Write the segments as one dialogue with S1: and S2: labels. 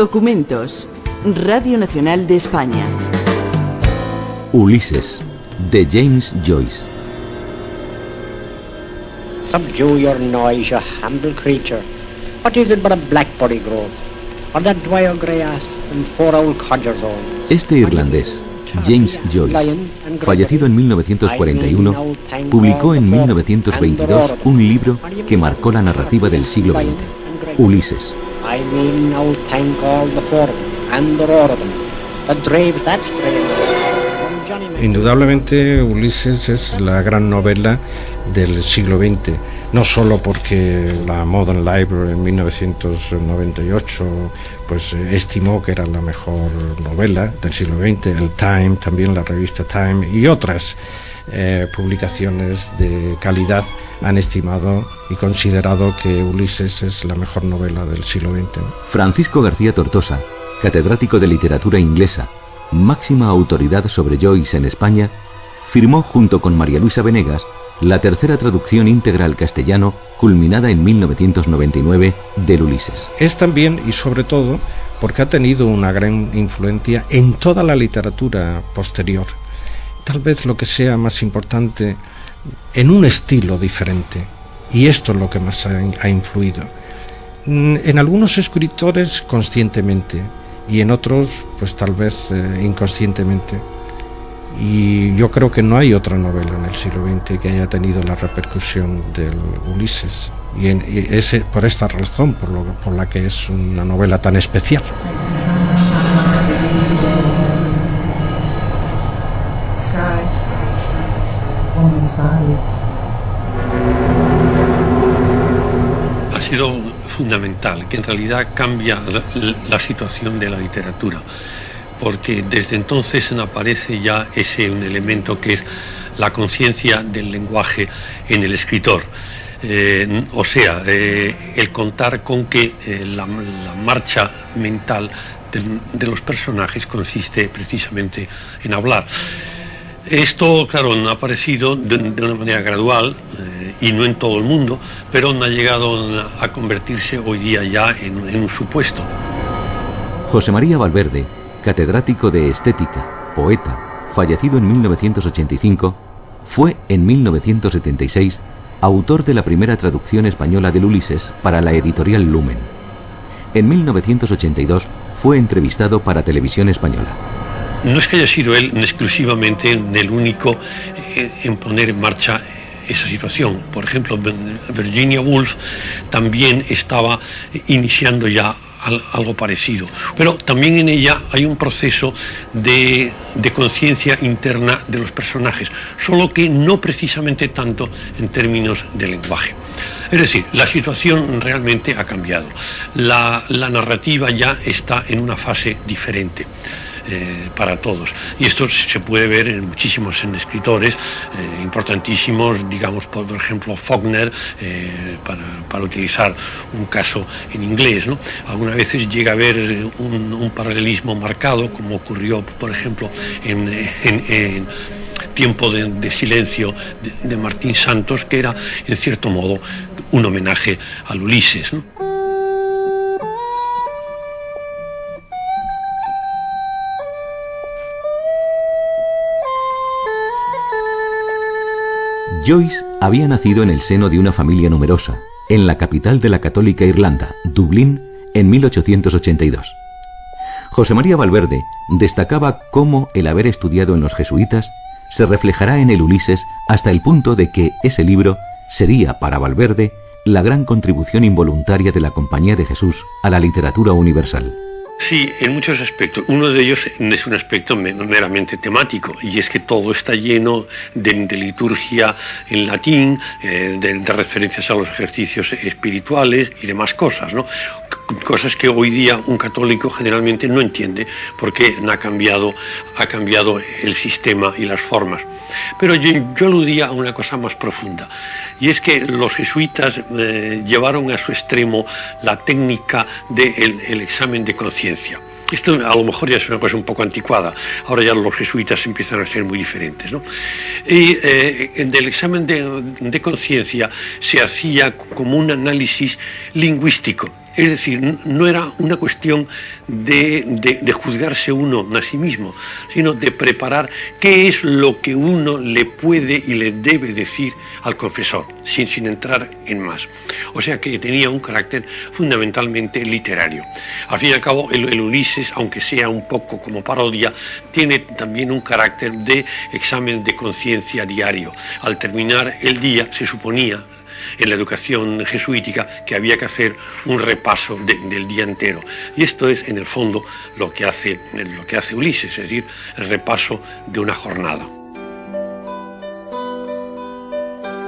S1: Documentos. Radio Nacional de España.
S2: Ulises, de James Joyce.
S3: Subdue your noise, you humble creature. What is it but a blackberry growth? Or that dwyer grey ass and 4 old codgers old?
S2: Este irlandés, James Joyce, fallecido en 1941, publicó en 1922 un libro que marcó la narrativa del siglo XX, Ulises.
S3: I mean now thank all the four of them, and the roar of them, that drave that strain.
S4: Indudablemente Ulises es la gran novela del siglo XX, no solo porque la Modern Library en 1998 pues estimó que era la mejor novela del siglo XX, el Time, también la revista Time y otras publicaciones de calidad han estimado y considerado que Ulises es la mejor novela del siglo XX.
S2: Francisco García Tortosa, catedrático de literatura inglesa, máxima autoridad sobre Joyce en España, firmó junto con María Luisa Venegas la tercera traducción íntegra al castellano, culminada en 1999, del Ulises.
S4: Es también y sobre todo porque ha tenido una gran influencia en toda la literatura posterior. Tal vez lo que sea más importante, en un estilo diferente, y esto es lo que más ha influido. En algunos escritores conscientemente, y en otros pues tal vez inconscientemente. Y yo creo que no hay otra novela en el siglo XX que haya tenido la repercusión del Ulises, y ese, por esta razón por la que es una novela tan especial.
S5: Ha sido fundamental, que en realidad cambia la situación de la literatura, porque desde entonces aparece ya un elemento que es la conciencia del lenguaje en el escritor. O sea, el contar con que la marcha mental de los personajes consiste precisamente en hablar. Esto, claro, no ha aparecido de una manera gradual y no en todo el mundo, pero ha llegado a convertirse hoy día ya en un supuesto.
S2: José María Valverde, catedrático de estética, poeta, fallecido en 1985, fue en 1976 autor de la primera traducción española del Ulises para la editorial Lumen. En 1982 fue entrevistado para Televisión Española.
S5: No es que haya sido él exclusivamente el único en poner en marcha esa situación. Por ejemplo, Virginia Woolf también estaba iniciando ya algo parecido. Pero también en ella hay un proceso de conciencia interna de los personajes, solo que no precisamente tanto en términos de lenguaje. Es decir, la situación realmente ha cambiado. La narrativa ya está en una fase diferente. Para todos, y esto se puede ver en muchísimos escritores importantísimos, digamos por ejemplo Faulkner, para utilizar un caso en inglés, ¿no? Algunas veces llega a haber un paralelismo marcado, como ocurrió por ejemplo en Tiempo de silencio de Martín Santos, que era en cierto modo un homenaje al Ulises, ¿no?
S2: Joyce había nacido en el seno de una familia numerosa, en la capital de la católica Irlanda, Dublín, en 1882. José María Valverde destacaba cómo el haber estudiado en los jesuitas se reflejará en el Ulises hasta el punto de que ese libro sería, para Valverde, la gran contribución involuntaria de la Compañía de Jesús a la literatura universal.
S5: Sí, en muchos aspectos. Uno de ellos es un aspecto meramente temático, y es que todo está lleno de liturgia en latín, de referencias a los ejercicios espirituales y demás cosas, ¿no? Cosas que hoy día un católico generalmente no entiende, porque ha cambiado el sistema y las formas. Pero yo aludía a una cosa más profunda, y es que los jesuitas llevaron a su extremo la técnica del examen de conciencia. Esto a lo mejor ya es una cosa un poco anticuada, ahora ya los jesuitas empiezan a ser muy diferentes, ¿no? Y del examen de conciencia se hacía como un análisis lingüístico, Es decir, no era una cuestión de juzgarse uno a sí mismo, sino de preparar qué es lo que uno le puede y le debe decir al confesor, sin entrar en más. O sea que tenía un carácter fundamentalmente literario. Al fin y al cabo, el Ulises, aunque sea un poco como parodia, tiene también un carácter de examen de conciencia diario. Al terminar el día, se suponía, en la educación jesuítica, que había que hacer un repaso del día entero. Y esto es, en el fondo, lo que hace Ulises, es decir, el repaso de una jornada.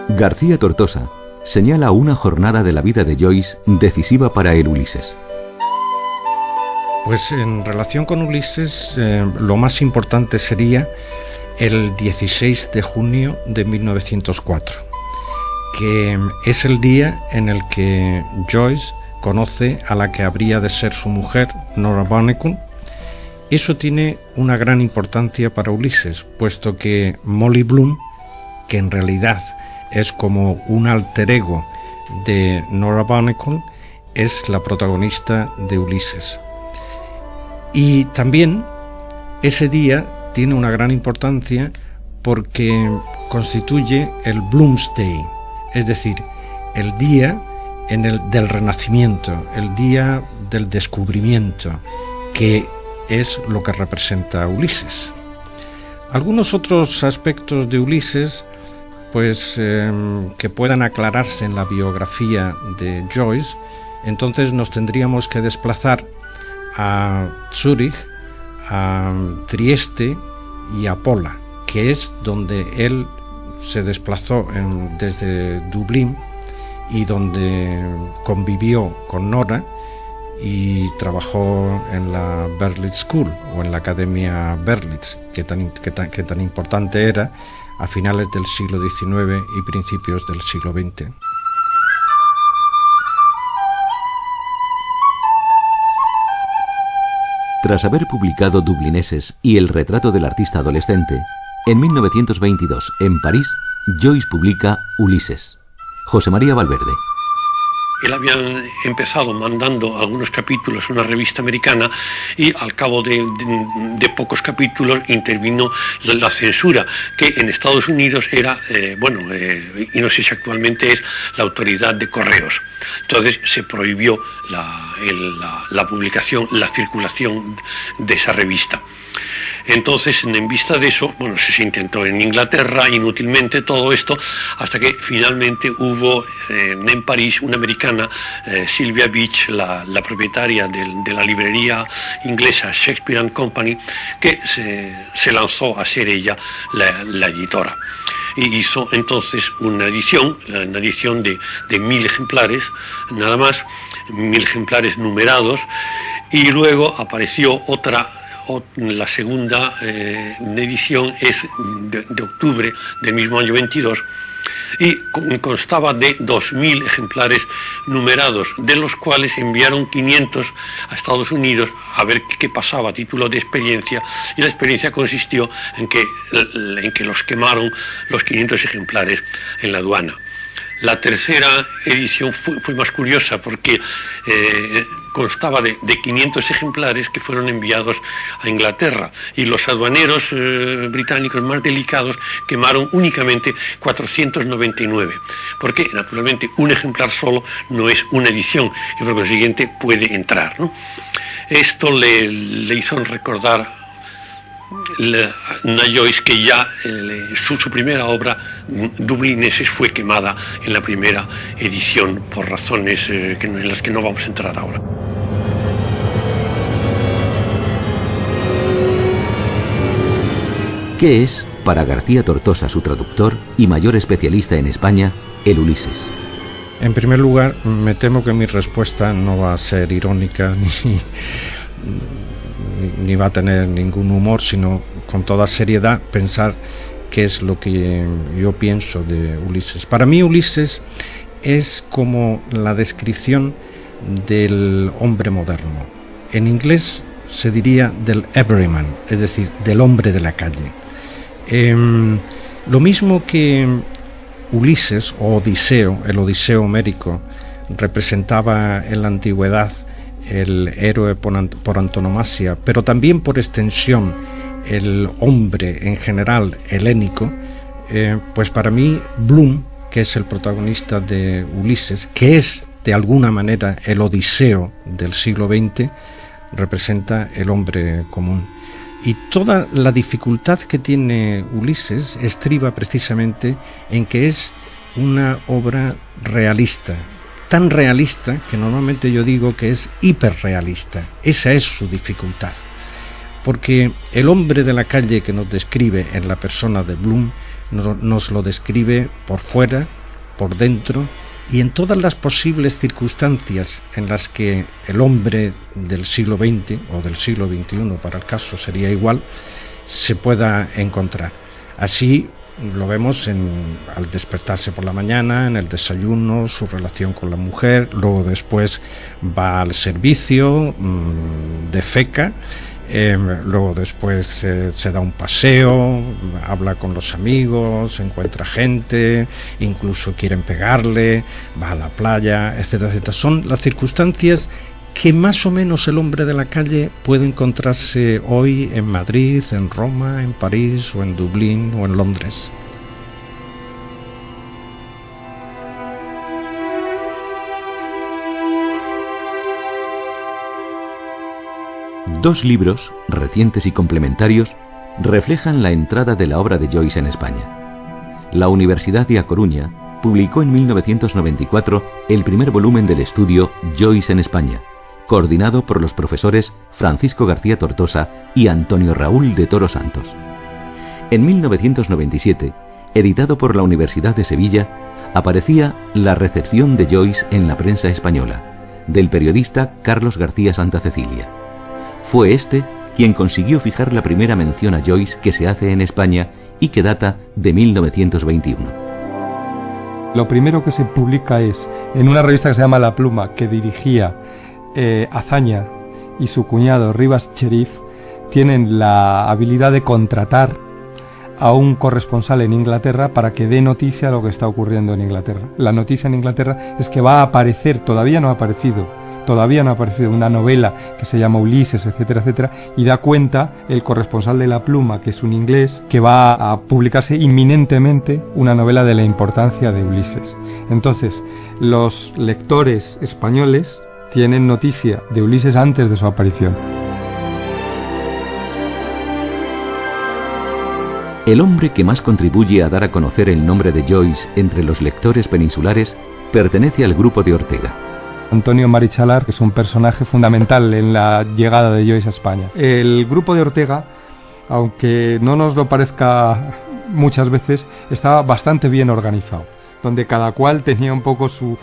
S2: García Tortosa señala una jornada de la vida de Joyce decisiva para el Ulises.
S4: Pues en relación con Ulises, lo más importante sería el 16 de junio de 1904, que es el día en el que Joyce conoce a la que habría de ser su mujer, Nora Barnacle. Eso tiene una gran importancia para Ulises, puesto que Molly Bloom, que en realidad es como un alter ego de Nora Barnacle, es la protagonista de Ulises. Y también ese día tiene una gran importancia porque constituye el Bloomsday, es decir, el día del renacimiento, el día del descubrimiento, que es lo que representa Ulises. Algunos otros aspectos de Ulises, pues que puedan aclararse en la biografía de Joyce, entonces nos tendríamos que desplazar a Zúrich, a Trieste y a Pola, que es donde él se desplazó desde Dublín y donde convivió con Nora y trabajó en la Berlitz School o en la Academia Berlitz, que tan importante era a finales del siglo XIX y principios del siglo XX.
S2: Tras haber publicado Dublineses y el retrato del artista adolescente, en 1922, en París, Joyce publica Ulises. José María Valverde.
S5: Él había empezado mandando algunos capítulos a una revista americana y al cabo de pocos capítulos intervino la censura, que en Estados Unidos era, y no sé si actualmente es la autoridad de correos. Entonces se prohibió la publicación, la circulación de esa revista. Entonces, en vista de eso, se intentó en Inglaterra inútilmente todo esto, hasta que finalmente hubo en París una americana, Sylvia Beach, la propietaria de la librería inglesa Shakespeare and Company, que se lanzó a ser ella la editora. Y hizo entonces una edición de 1000 ejemplares, nada más, 1000 ejemplares numerados, y luego apareció la segunda edición es de octubre del mismo año 22 y constaba de 2000 ejemplares numerados, de los cuales enviaron 500 a Estados Unidos a ver qué pasaba a título de experiencia, y la experiencia consistió en que los quemaron los 500 ejemplares en la aduana. La tercera edición fue más curiosa porque constaba de 500 ejemplares que fueron enviados a Inglaterra, y los aduaneros británicos más delicados quemaron únicamente 499, porque naturalmente un ejemplar solo no es una edición y por consiguiente puede entrar, ¿no? Esto le hizo recordar a Joyce que ya su primera obra, Dublineses, fue quemada en la primera edición por razones en las que no vamos a entrar ahora.
S2: ¿Qué es, para García Tortosa, su traductor y mayor especialista en España, el Ulises?
S4: En primer lugar, me temo que mi respuesta no va a ser irónica ni va a tener ningún humor, sino con toda seriedad pensar qué es lo que yo pienso de Ulises. Para mí Ulises es como la descripción del hombre moderno. En inglés se diría del everyman, es decir, del hombre de la calle. Lo mismo que Ulises o Odiseo, el Odiseo homérico, representaba en la antigüedad el héroe por antonomasia, pero también por extensión el hombre en general helénico, pues para mí Bloom, que es el protagonista de Ulises, que es de alguna manera el Odiseo del siglo XX, representa el hombre común. Y toda la dificultad que tiene Ulises estriba precisamente en que es una obra realista, tan realista que normalmente yo digo que es hiperrealista. Esa es su dificultad, porque el hombre de la calle que nos describe en la persona de Bloom nos lo describe por fuera, por dentro y en todas las posibles circunstancias en las que el hombre del siglo XX o del siglo XXI, para el caso sería igual, se pueda encontrar. Así lo vemos al despertarse por la mañana, en el desayuno, su relación con la mujer, luego después va al servicio, defeca, luego después se da un paseo, habla con los amigos, encuentra gente, incluso quieren pegarle, va a la playa, etcétera, etcétera. Son las circunstancias que más o menos el hombre de la calle puede encontrarse hoy en Madrid, en Roma, en París o en Dublín o en Londres.
S2: Dos libros, recientes y complementarios, reflejan la entrada de la obra de Joyce en España. La Universidad de A Coruña publicó en 1994 el primer volumen del estudio Joyce en España, coordinado por los profesores Francisco García Tortosa y Antonio Raúl de Toro Santos. En 1997, editado por la Universidad de Sevilla, aparecía La recepción de Joyce en la prensa española, del periodista Carlos García Santa Cecilia. Fue este quien consiguió fijar la primera mención a Joyce que se hace en España y que data de 1921.
S6: Lo primero que se publica es en una revista que se llama La Pluma, que dirigía Azaña y su cuñado Rivas Cherif. Tienen la habilidad de contratar a un corresponsal en Inglaterra para que dé noticia de lo que está ocurriendo en Inglaterra. La noticia en Inglaterra es que va a aparecer, todavía no ha aparecido una novela que se llama Ulises, etcétera, etcétera, y da cuenta el corresponsal de La Pluma, que es un inglés, que va a publicarse inminentemente una novela de la importancia de Ulises. Entonces, los lectores españoles tienen noticia de Ulises antes de su aparición.
S2: El hombre que más contribuye a dar a conocer el nombre de Joyce entre los lectores peninsulares pertenece al grupo de Ortega.
S6: Antonio Marichalar, que es un personaje fundamental en la llegada de Joyce a España. El grupo de Ortega, aunque no nos lo parezca muchas veces, estaba bastante bien organizado, donde cada cual tenía un poco su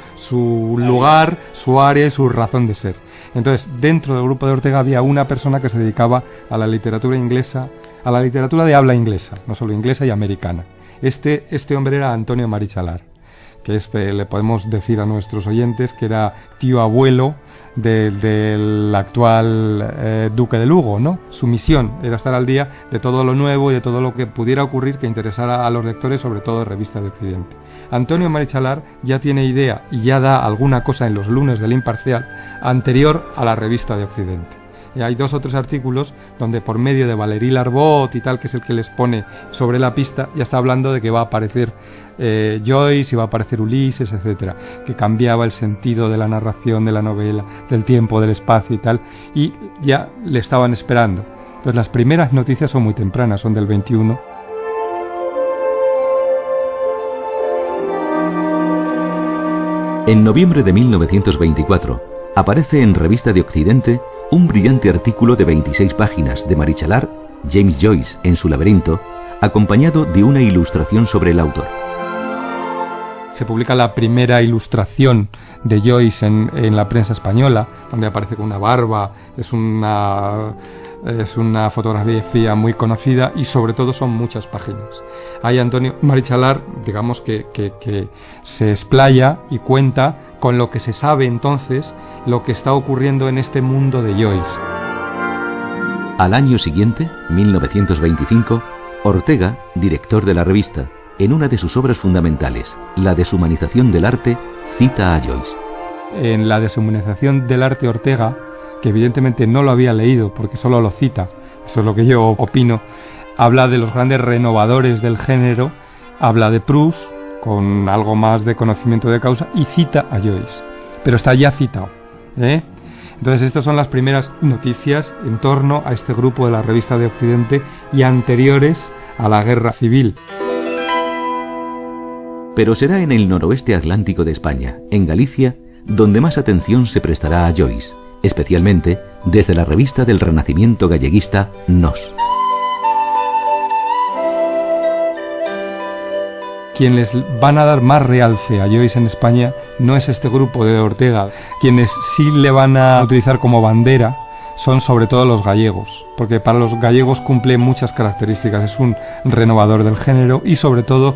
S6: lugar, su área y su razón de ser. Entonces, dentro del grupo de Ortega había una persona que se dedicaba a la literatura inglesa, a la literatura de habla inglesa, no solo inglesa y americana. Este hombre era Antonio Marichalar, que le podemos decir a nuestros oyentes que era tío abuelo del actual duque de Lugo, ¿no? Su misión era estar al día de todo lo nuevo y de todo lo que pudiera ocurrir que interesara a los lectores, sobre todo de revistas de Occidente. Antonio Marichalar ya tiene idea y ya da alguna cosa en los lunes del Imparcial anterior a la revista de Occidente. Y hay 2 o 3 artículos donde por medio de Valéry Larbot y tal, que es el que les pone sobre la pista, ya está hablando de que va a aparecer Joyce y va a aparecer Ulises, etcétera, que cambiaba el sentido de la narración de la novela, del tiempo, del espacio y tal, y ya le estaban esperando. Entonces las primeras noticias son muy tempranas, son del 21.
S2: En noviembre de 1924 aparece en Revista de Occidente un brillante artículo de 26 páginas de Marichalar, James Joyce en su laberinto, acompañado de una ilustración sobre el autor.
S6: Se publica la primera ilustración de Joyce en la prensa española, donde aparece con una barba, es una fotografía muy conocida y sobre todo son muchas páginas. Ahí Antonio Marichalar, digamos que se explaya y cuenta con lo que se sabe entonces, lo que está ocurriendo en este mundo de Joyce.
S2: Al año siguiente, 1925, Ortega, director de la revista, en una de sus obras fundamentales, la deshumanización del arte, cita a Joyce.
S6: en la deshumanización del arte Ortega, que evidentemente no lo había leído porque solo lo cita, eso es lo que yo opino, habla de los grandes renovadores del género, habla de Proust con algo más de conocimiento de causa y cita a Joyce, pero está ya citado, ¿eh? Entonces estas son las primeras noticias en torno a este grupo de la Revista de Occidente y anteriores a la Guerra Civil.
S2: Pero será en el noroeste atlántico de España, en Galicia, donde más atención se prestará a Joyce, especialmente desde la revista del Renacimiento galleguista Nos.
S6: Quienes van a dar más realce a Joyce en España no es este grupo de Ortega. Quienes sí le van a utilizar como bandera son sobre todo los gallegos, porque para los gallegos cumple muchas características. Es un renovador del género y sobre todo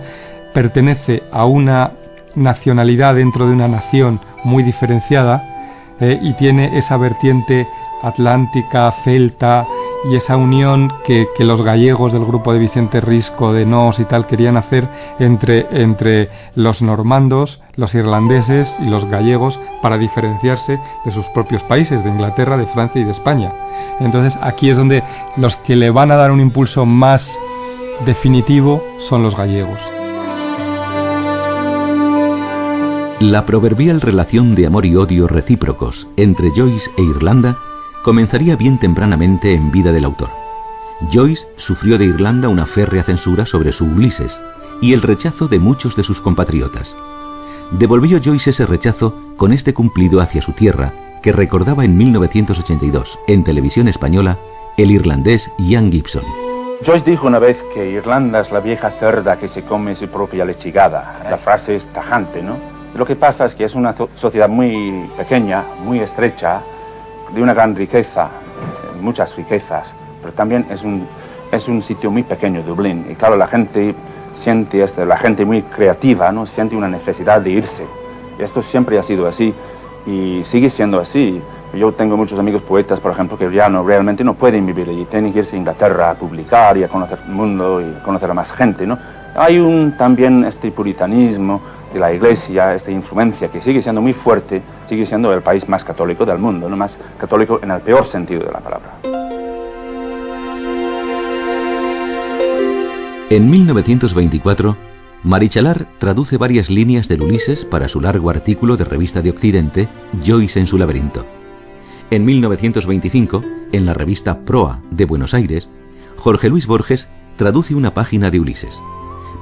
S6: pertenece a una nacionalidad dentro de una nación muy diferenciada, y tiene esa vertiente atlántica, celta, y esa unión que los gallegos del grupo de Vicente Risco, de Nos y tal, querían hacer entre los normandos, los irlandeses y los gallegos para diferenciarse de sus propios países, de Inglaterra, de Francia y de España. Entonces aquí es donde los que le van a dar un impulso más definitivo son los gallegos.
S2: La proverbial relación de amor y odio recíprocos entre Joyce e Irlanda comenzaría bien tempranamente en vida del autor. Joyce sufrió de Irlanda una férrea censura sobre su Ulises y el rechazo de muchos de sus compatriotas. Devolvió Joyce ese rechazo con este cumplido hacia su tierra que recordaba en 1982 en televisión española el irlandés Ian Gibson.
S7: Joyce dijo una vez que Irlanda es la vieja cerda que se come su propia lechigada. La frase es tajante, ¿no? Lo que pasa es que es una sociedad muy pequeña, muy estrecha, de una gran riqueza, muchas riquezas, pero también es un sitio muy pequeño, Dublín, y claro, la gente siente la gente muy creativa, ¿no? Siente una necesidad de irse. Y esto siempre ha sido así y sigue siendo así. Yo tengo muchos amigos poetas, por ejemplo, que ya realmente no pueden vivir allí, tienen que irse a Inglaterra a publicar y a conocer el mundo y a conocer a más gente, ¿no? Hay también este puritanismo de la Iglesia, esta influencia que sigue siendo muy fuerte, sigue siendo el país más católico del mundo, no más católico en el peor sentido de la palabra.
S2: En 1924, Marichalar traduce varias líneas del Ulises para su largo artículo de Revista de Occidente, Joyce en su laberinto. En 1925, en la revista Proa de Buenos Aires, Jorge Luis Borges traduce una página de Ulises.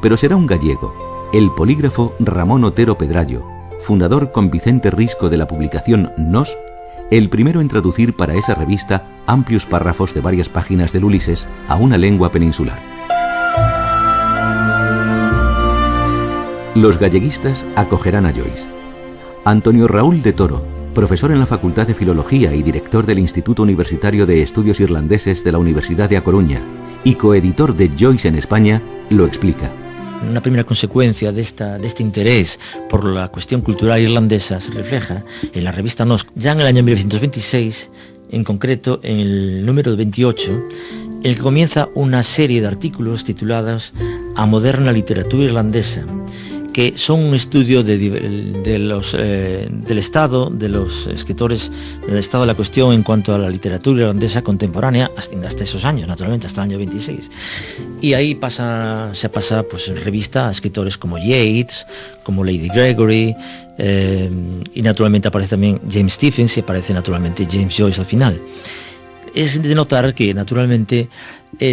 S2: Pero será un gallego, el polígrafo Ramón Otero Pedrallo, fundador con Vicente Risco de la publicación Nos, el primero en traducir para esa revista amplios párrafos de varias páginas del Ulises a una lengua peninsular. Los galleguistas acogerán a Joyce. Antonio Raúl de Toro, profesor en la Facultad de Filología y director del Instituto Universitario de Estudios Irlandeses de la Universidad de A Coruña y coeditor de Joyce en España, lo explica.
S8: Una primera consecuencia de este interés por la cuestión cultural irlandesa se refleja en la revista Nos, ya en el año 1926, en concreto en el número 28, en el que comienza una serie de artículos titulados A moderna literatura irlandesa, que son un estudio del estado de los escritores, del estado de la cuestión en cuanto a la literatura irlandesa contemporánea hasta esos años, naturalmente, hasta el año 26. Y ahí se pasa pues, en revista a escritores como Yeats, como Lady Gregory, y naturalmente aparece también James Stephens y aparece naturalmente James Joyce al final. Es de notar que naturalmente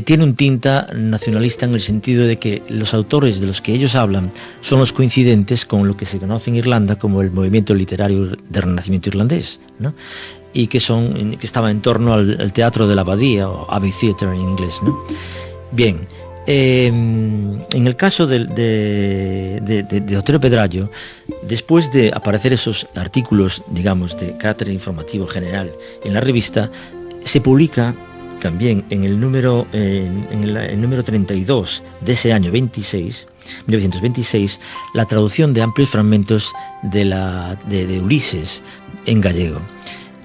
S8: tiene un tinta nacionalista en el sentido de que los autores de los que ellos hablan son los coincidentes con lo que se conoce en Irlanda como el movimiento literario del Renacimiento irlandés, ¿no? Y que estaba en torno al teatro de la abadía, o Abbey Theatre en inglés, ¿no? Bien, en el caso de Otero Pedrallo, después de aparecer esos artículos, digamos, de carácter informativo general en la revista, se publica también en el número 32 de ese año 1926, la traducción de amplios fragmentos de Ulises en gallego.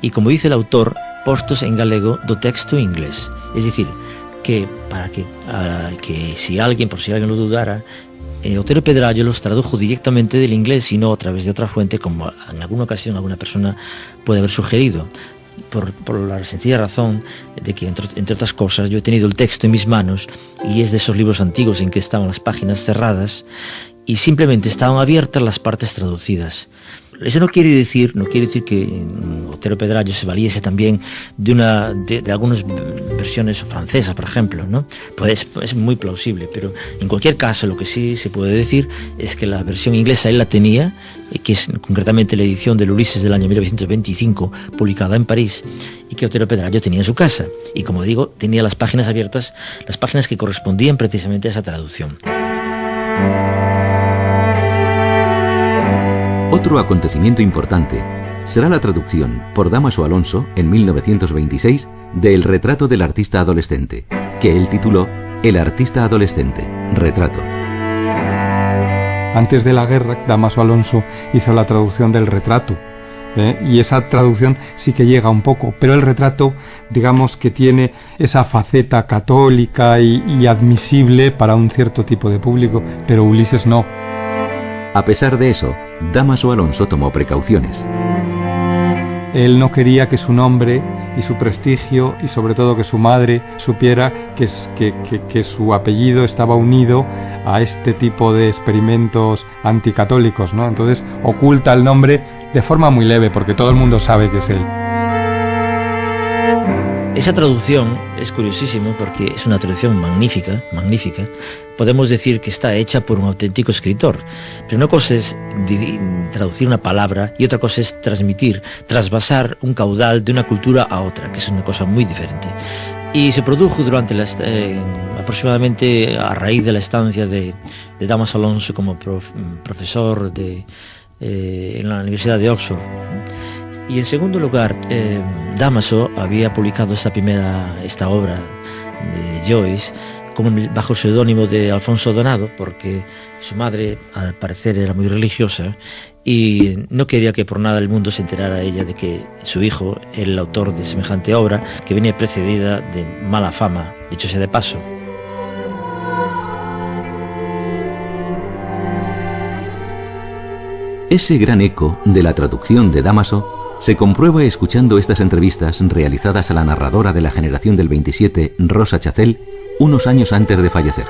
S8: Y como dice el autor, postos en galego do texto inglés. Es decir, que para que si alguien lo dudara, Otero Pedrayo los tradujo directamente del inglés y no a través de otra fuente, como en alguna ocasión alguna persona puede haber sugerido, por la sencilla razón de que, entre otras cosas, yo he tenido el texto en mis manos y es de esos libros antiguos en que estaban las páginas cerradas y simplemente estaban abiertas las partes traducidas. Eso no quiere decir que Otero Pedrayo se valiese también de algunas versiones francesas, por ejemplo, ¿no? Pues es muy plausible, pero en cualquier caso lo que sí se puede decir es que la versión inglesa él la tenía, que es concretamente la edición del Ulises del año 1925, publicada en París, y que Otero Pedrayo tenía en su casa. Y como digo, tenía las páginas abiertas, las páginas que correspondían precisamente a esa traducción.
S2: Otro acontecimiento importante será la traducción por Dámaso Alonso en 1926 de El retrato del artista adolescente, que él tituló El artista adolescente, retrato.
S6: Antes de la guerra, Dámaso Alonso hizo la traducción del retrato, y esa traducción sí que llega un poco, pero el retrato, digamos que tiene esa faceta católica y admisible para un cierto tipo de público, pero Ulises no.
S2: A pesar de eso, Dámaso Alonso tomó precauciones.
S6: Él no quería que su nombre y su prestigio, y sobre todo que su madre supiera que su apellido estaba unido a este tipo de experimentos anticatólicos, ¿no? Entonces oculta el nombre de forma muy leve, porque todo el mundo sabe que es él.
S8: Esa traducción es curiosísimo porque es una traducción magnífica. Podemos decir que está hecha por un auténtico escritor. Pero una cosa es traducir una palabra y otra cosa es trasvasar un caudal de una cultura a otra, que es una cosa muy diferente. Y se produjo durante aproximadamente a raíz de la estancia de Dámaso Alonso como profesor en la Universidad de Oxford. Y en segundo lugar, Dámaso había publicado esta obra de Joyce bajo el seudónimo de Alfonso Donado, porque su madre al parecer era muy religiosa y no quería que por nada el mundo se enterara ella de que su hijo era el autor de semejante obra, que venía precedida de mala fama, dicho sea de paso.
S2: Ese gran eco de la traducción de Dámaso se comprueba escuchando estas entrevistas realizadas a la narradora de la generación del 27, Rosa Chacel, unos años antes de fallecer.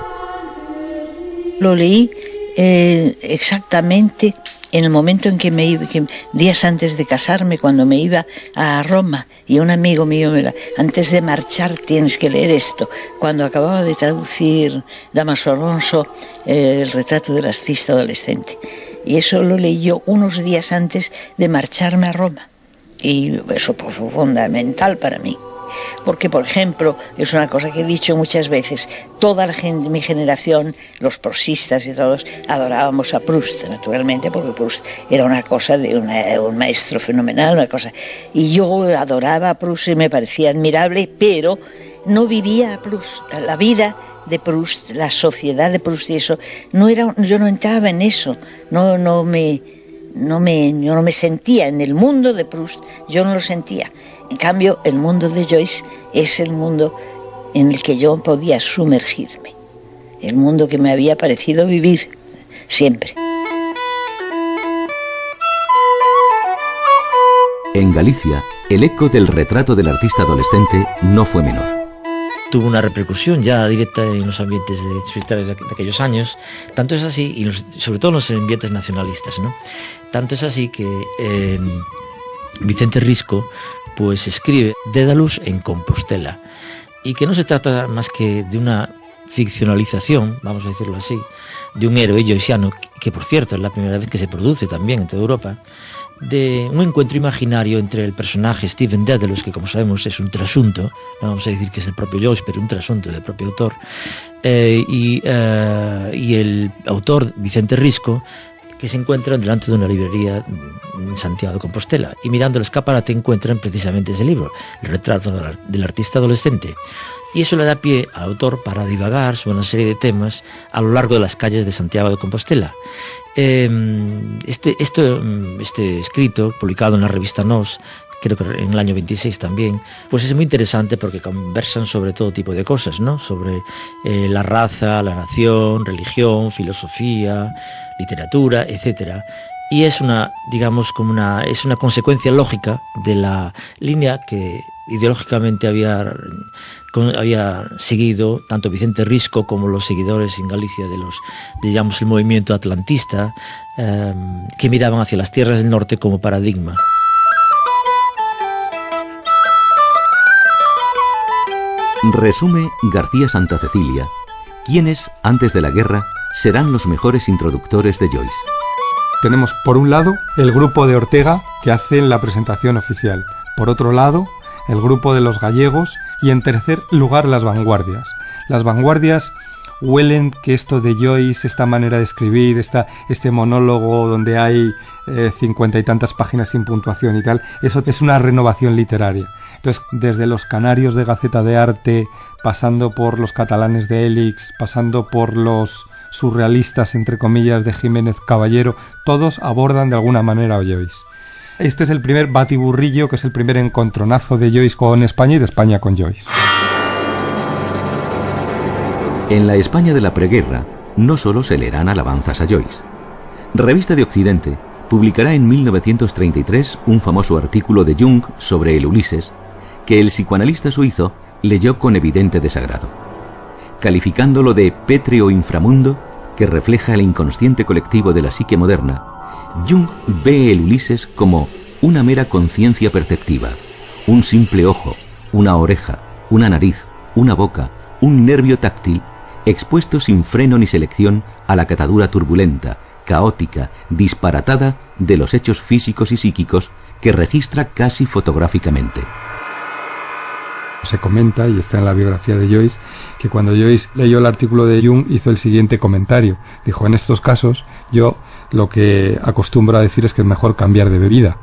S9: Lo leí exactamente en el momento en que me iba, días antes de casarme, cuando me iba a Roma, y un amigo mío antes de marchar tienes que leer esto, cuando acababa de traducir Dámaso Alonso el retrato del artista adolescente. Y eso lo leí yo unos días antes de marcharme a Roma. Y eso fue fundamental para mí. Porque, por ejemplo, es una cosa que he dicho muchas veces, toda mi generación, los prosistas y todos, adorábamos a Proust, naturalmente, porque Proust era una cosa de un maestro fenomenal, una cosa. Y yo adoraba a Proust y me parecía admirable, pero no vivía a Proust, la vida de Proust, la sociedad de Proust y eso, yo no entraba en eso, yo no me sentía en el mundo de Proust, yo no lo sentía. En cambio, el mundo de Joyce es el mundo en el que yo podía sumergirme, el mundo que me había parecido vivir siempre.
S2: En Galicia, el eco del retrato del artista adolescente no fue menor.
S8: Tuvo una repercusión ya directa en los ambientes societarios de aquellos años. Tanto es así, y sobre todo en los ambientes nacionalistas, ¿no? Tanto es así que Vicente Risco pues escribe Dédalus en Compostela, y que no se trata más que de una ficcionalización, vamos a decirlo así, de un héroe joyciano, que por cierto es la primera vez que se produce también en toda Europa, de un encuentro imaginario entre el personaje Stephen Dedalus, que como sabemos es un trasunto, no vamos a decir que es el propio Joyce, pero un trasunto del propio autor, y el autor Vicente Risco, que se encuentran delante de una librería en Santiago de Compostela, y mirando el escaparate encuentran precisamente ese libro, El retrato del artista adolescente. Y eso le da pie al autor para divagar sobre una serie de temas a lo largo de las calles de Santiago de Compostela. Este escrito, publicado en la revista Nos, creo que en el año 26 también, pues es muy interesante porque conversan sobre todo tipo de cosas, ¿no? Sobre la raza, la nación, religión, filosofía, literatura, etcétera. Y es una, digamos, es una consecuencia lógica de la línea que ideológicamente había seguido tanto Vicente Risco como los seguidores en Galicia digamos, el movimiento atlantista, que miraban hacia las tierras del norte como paradigma.
S2: Resume García Santa Cecilia quiénes, antes de la guerra, serán los mejores introductores de Joyce.
S6: Tenemos por un lado el grupo de Ortega, que hacen la presentación oficial. Por otro lado, el grupo de los gallegos y en tercer lugar las vanguardias. Las vanguardias huelen que esto de Joyce, esta manera de escribir, este monólogo donde hay 50 y tantas páginas sin puntuación y tal, eso es una renovación literaria. Entonces, desde los canarios de Gaceta de Arte, pasando por los catalanes de Élix, pasando por los surrealistas, entre comillas, de Jiménez Caballero, todos abordan de alguna manera a Joyce. Este es el primer batiburrillo, que es el primer encontronazo de Joyce con España y de España con Joyce.
S2: En la España de la preguerra, no solo se leerán alabanzas a Joyce. Revista de Occidente publicará en 1933 un famoso artículo de Jung sobre el Ulises, que el psicoanalista suizo leyó con evidente desagrado. Calificándolo de pétreo inframundo que refleja el inconsciente colectivo de la psique moderna, Jung ve el Ulises como una mera conciencia perceptiva, un simple ojo, una oreja, una nariz, una boca, un nervio táctil, expuesto sin freno ni selección a la catadura turbulenta, caótica, disparatada de los hechos físicos y psíquicos que registra casi fotográficamente.
S6: Se comenta, y está en la biografía de Joyce, que cuando Joyce leyó el artículo de Jung hizo el siguiente comentario. Dijo, en estos casos yo lo que acostumbro a decir es que es mejor cambiar de bebida.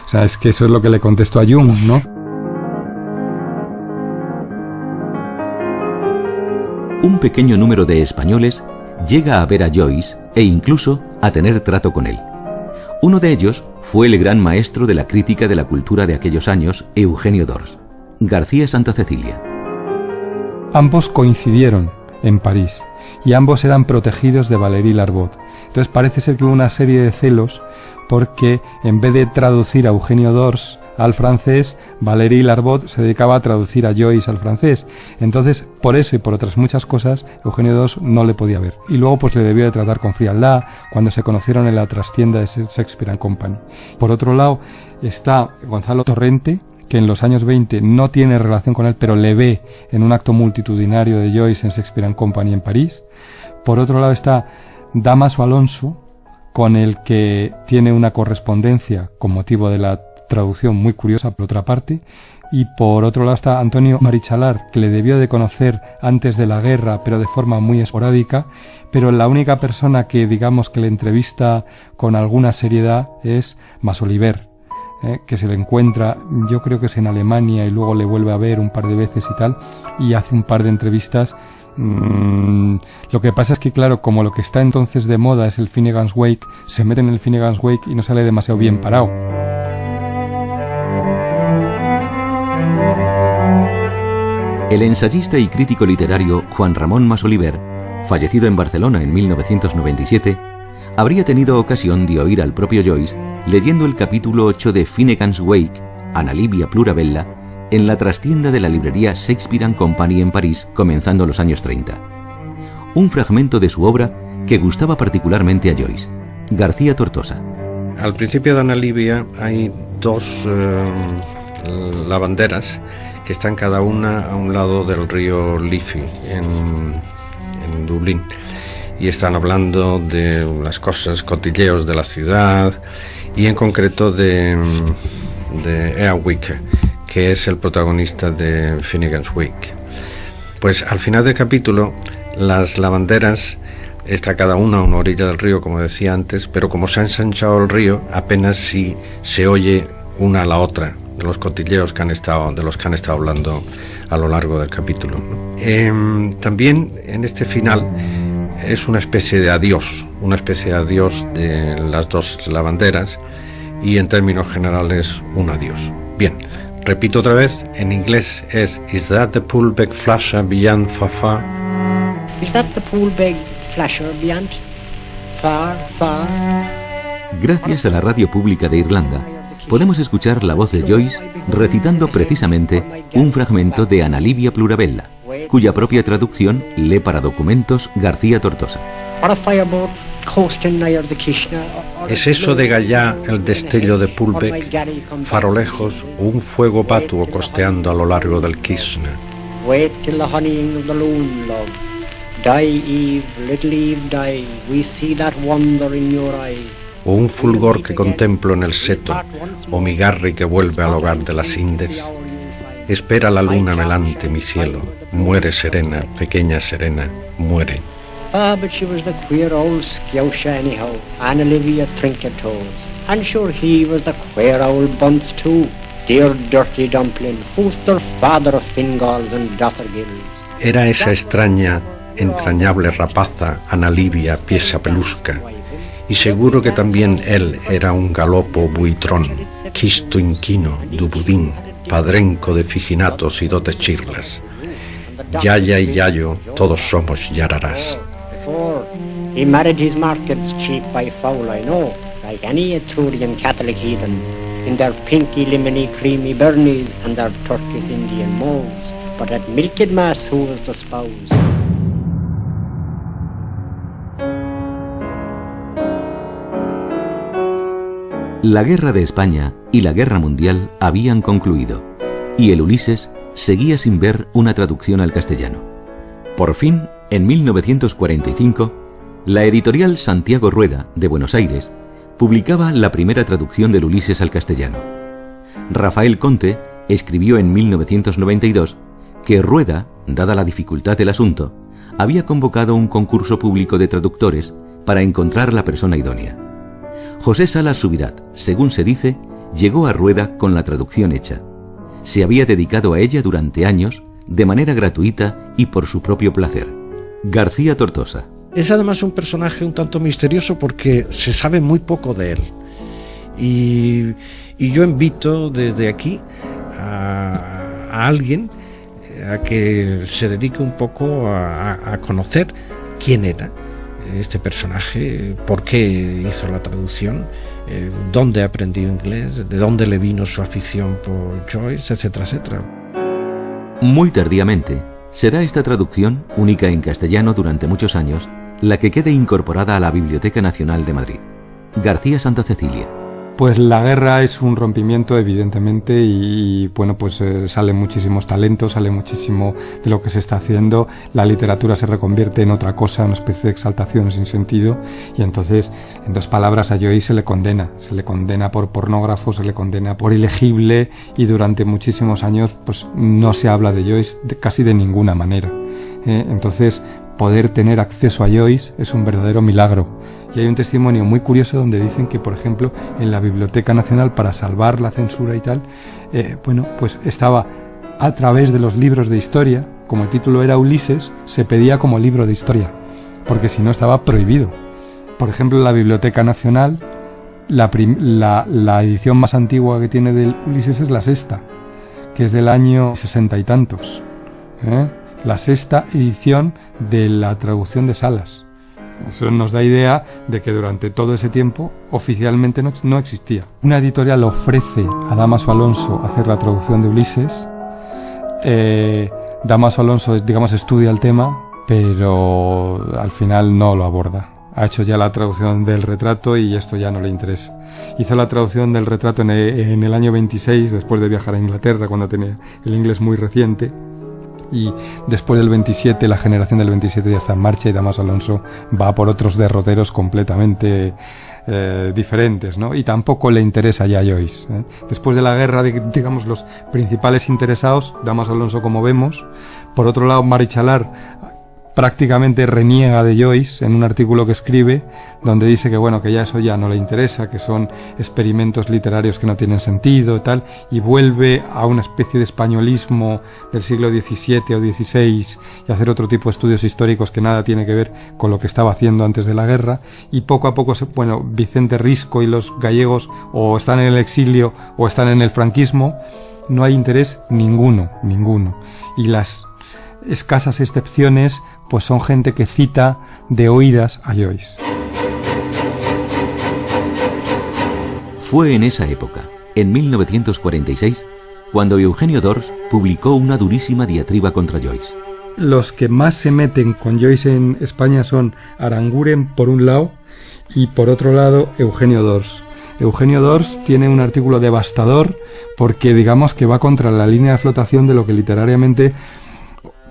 S6: O sea, es que eso es lo que le contestó a Jung, ¿no?
S2: Un pequeño número de españoles llega a ver a Joyce e incluso a tener trato con él. Uno de ellos fue el gran maestro de la crítica de la cultura de aquellos años, Eugenio d'Ors. García Santa Cecilia.
S6: Ambos coincidieron en París y ambos eran protegidos de Valéry Larbot. Entonces parece ser que hubo una serie de celos porque en vez de traducir a Eugenio d'Ors al francés, Valéry Larbot se dedicaba a traducir a Joyce al francés. Entonces, por eso y por otras muchas cosas, Eugenio d'Ors no le podía ver. Y luego pues le debió de tratar con frialdad cuando se conocieron en la trastienda de Shakespeare and Company. Por otro lado, está Gonzalo Torrente, que en los años 20 no tiene relación con él, pero le ve en un acto multitudinario de Joyce en Shakespeare and Company en París. Por otro lado está Dámaso Alonso, con el que tiene una correspondencia con motivo de la traducción muy curiosa por otra parte. Y por otro lado está Antonio Marichalar, que le debió de conocer antes de la guerra, pero de forma muy esporádica, pero la única persona que digamos que le entrevista con alguna seriedad es Masoliver, que se le encuentra, yo creo que es en Alemania, y luego le vuelve a ver un par de veces y tal, y hace un par de entrevistas. Lo que pasa es que, claro, como lo que está entonces de moda es el Finnegan's Wake, se mete en el Finnegan's Wake y no sale demasiado bien parado.
S2: El ensayista y crítico literario Juan Ramón Masoliver, fallecido en Barcelona en 1997, habría tenido ocasión de oír al propio Joyce leyendo el capítulo 8 de Finnegan's Wake, Analibia Plurabella, en la trastienda de la librería Shakespeare and Company en París, comenzando los años 30. Un fragmento de su obra que gustaba particularmente a Joyce. García Tortosa.
S4: Al principio de Analibia hay dos lavanderas que están cada una a un lado del río Liffey, en Dublín, y están hablando de las cosas, cotilleos de la ciudad, y en concreto de Earwick, que es el protagonista de Finnegan's Wake. Pues al final del capítulo, las lavanderas está cada una a una orilla del río, como decía antes, pero como se ha ensanchado el río, apenas si se oye una a la otra de los cotilleos de los que han estado hablando a lo largo del capítulo. También en este final es una especie de adiós de las dos lavanderas, y en términos generales un adiós. Bien, repito otra vez, en inglés es Is that the Poolbeg flasher beyond far far?
S3: Is that the Poolbeg flasher beyond far far?
S2: Gracias a la radio pública de Irlanda, podemos escuchar la voz de Joyce recitando precisamente un fragmento de Ana Livia Plurabella, cuya propia traducción lee para Documentos García Tortosa.
S4: ¿Es eso de Gallá el destello de Poolbeg, farolejos o un fuego patuo costeando a lo largo del Kishna?
S3: Wait till the honeying of the loon, love. Die, Eve, little Eve, die. We see that wonder in your eye.
S4: O un fulgor que contemplo en el seto, o mi Garry que vuelve al hogar de las Indes. Espera la luna melante, mi cielo. Muere serena, pequeña serena, muere.
S3: Ah, but she was the queer old scousha anyhow, Anna Livia Trinket Toes. And sure he was the queer old bunce too, dear dirty dumpling, who's their father of Fingalls and Dothergills.
S4: Era esa extraña, entrañable rapaza, Ana Livia Piesa Pelusca, y seguro que también él era un galopo buitrón, quisto inquino, dubudín, padrenco de figinatos y dotes chirlas. Yaya y Yayo, todos somos yararás.
S3: He married his markets cheap by foul, I know, like any Etrurian Catholic heathen, in their pinky, lemony, creamy burnies and their Turkish Indian moles. But at milked mass, who was the spouse?
S2: La Guerra de España y la Guerra Mundial habían concluido, y el Ulises seguía sin ver una traducción al castellano. Por fin, en 1945, la editorial Santiago Rueda, de Buenos Aires, publicaba la primera traducción del Ulises al castellano. Rafael Conte escribió en 1992 que Rueda, dada la dificultad del asunto, había convocado un concurso público de traductores para encontrar la persona idónea. José Salas Subirát, según se dice, llegó a Rueda con la traducción hecha. Se había dedicado a ella durante años, de manera gratuita y por su propio placer. García Tortosa.
S4: Es además un personaje un tanto misterioso porque se sabe muy poco de él. Y yo invito desde aquí a alguien a que se dedique un poco a conocer quién era este personaje, por qué hizo la traducción, dónde aprendió inglés, de dónde le vino su afición por Joyce, etcétera, etcétera.
S2: Muy tardíamente, será esta traducción, única en castellano durante muchos años, la que quede incorporada a la Biblioteca Nacional de Madrid. García Santa Cecilia.
S6: Pues la guerra es un rompimiento, evidentemente, y bueno, pues salen muchísimos talentos, sale muchísimo de lo que se está haciendo, la literatura se reconvierte en otra cosa, una especie de exaltación sin sentido, y entonces, en dos palabras, a Joyce se le condena por pornógrafo, se le condena por ilegible, y durante muchísimos años pues no se habla de Joyce casi de ninguna manera. Entonces, poder tener acceso a Joyce es un verdadero milagro. Y hay un testimonio muy curioso donde dicen que, por ejemplo, en la Biblioteca Nacional, para salvar la censura y tal, pues estaba a través de los libros de historia, como el título era Ulises, se pedía como libro de historia, porque si no estaba prohibido. Por ejemplo, en la Biblioteca Nacional, la edición más antigua que tiene del Ulises es la sexta, que es del año 60 y tantos, la sexta edición de la traducción de Salas. Eso nos da idea de que durante todo ese tiempo oficialmente no existía. Una editorial ofrece a Dámaso Alonso hacer la traducción de Ulises. Dámaso Alonso, digamos, estudia el tema, pero al final no lo aborda. Ha hecho ya la traducción del retrato y esto ya no le interesa. Hizo la traducción del retrato en el año 26, después de viajar a Inglaterra, cuando tenía el inglés muy reciente. Y después del 27, la generación del 27 ya está en marcha y Dámaso Alonso va por otros derroteros completamente diferentes, ¿no? Y tampoco le interesa ya Joyce, ¿eh? Después de la guerra, digamos, los principales interesados, Dámaso Alonso, como vemos. Por otro lado, Marichalar prácticamente reniega de Joyce en un artículo que escribe, donde dice que bueno, que ya eso ya no le interesa, que son experimentos literarios que no tienen sentido y tal, y vuelve a una especie de españolismo del siglo XVII o XVI y hacer otro tipo de estudios históricos que nada tiene que ver con lo que estaba haciendo antes de la guerra, y poco a poco, bueno, Vicente Risco y los gallegos o están en el exilio o están en el franquismo, no hay interés ninguno, y las escasas excepciones pues son gente que cita de oídas a Joyce.
S2: Fue en esa época, en 1946, cuando Eugenio Dors publicó una durísima diatriba contra Joyce.
S6: Los que más se meten con Joyce en España son Aranguren por un lado y por otro lado Eugenio Dors. Eugenio Dors tiene un artículo devastador porque digamos que va contra la línea de flotación de lo que literariamente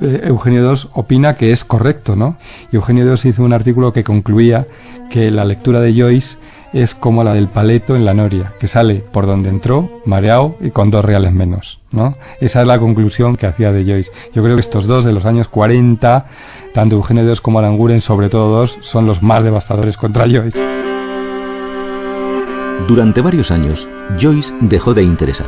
S6: Eugenio Dors opina que es correcto, ¿no? Y Eugenio Dors hizo un artículo que concluía que la lectura de Joyce es como la del paleto en la noria, que sale por donde entró, mareado y con 2 reales menos, ¿no? Esa es la conclusión que hacía de Joyce. Yo creo que estos dos de los años 40, tanto Eugenio Dors como Aranguren, sobre todo Dors, son los más devastadores contra Joyce.
S2: Durante varios años, Joyce dejó de interesar.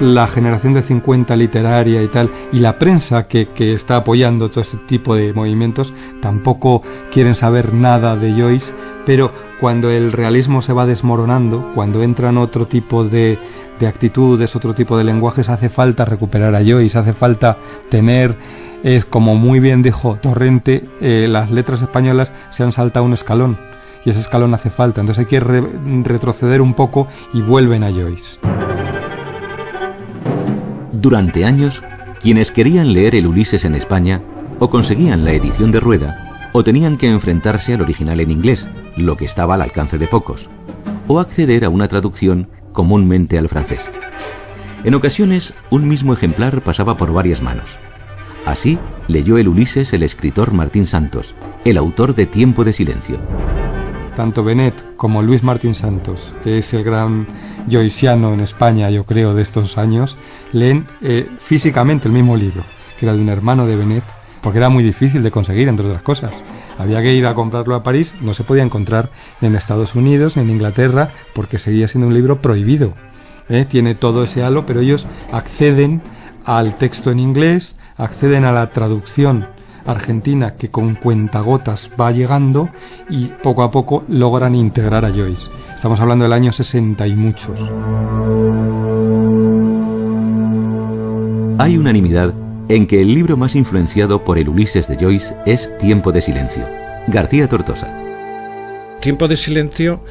S6: La generación de 50 literaria y tal, y la prensa que está apoyando todo este tipo de movimientos, tampoco quieren saber nada de Joyce, pero cuando el realismo se va desmoronando, cuando entran otro tipo de actitudes, otro tipo de lenguajes, hace falta recuperar a Joyce, hace falta tener, como muy bien dijo Torrente, las letras españolas se han saltado un escalón, y ese escalón hace falta, entonces hay que retroceder un poco y vuelven a Joyce.
S2: Durante años, quienes querían leer el Ulises en España, o conseguían la edición de Rueda, o tenían que enfrentarse al original en inglés, lo que estaba al alcance de pocos, o acceder a una traducción comúnmente al francés. En ocasiones, un mismo ejemplar pasaba por varias manos. Así, leyó el Ulises el escritor Martín Santos, el autor de Tiempo de Silencio.
S6: Tanto Benet como Luis Martín Santos, que es el gran joyciano en España, yo creo, de estos años, leen físicamente el mismo libro, que era de un hermano de Benet, porque era muy difícil de conseguir, entre otras cosas. Había que ir a comprarlo a París, no se podía encontrar ni en Estados Unidos ni en Inglaterra, porque seguía siendo un libro prohibido. Tiene todo ese halo, pero ellos acceden al texto en inglés, acceden a la traducción argentina que con cuentagotas va llegando y poco a poco logran integrar a Joyce. Estamos hablando del año 60 y muchos.
S2: Hay unanimidad en que el libro más influenciado por el Ulises de Joyce es Tiempo de Silencio. García Tortosa.
S4: Tiempo de Silencio,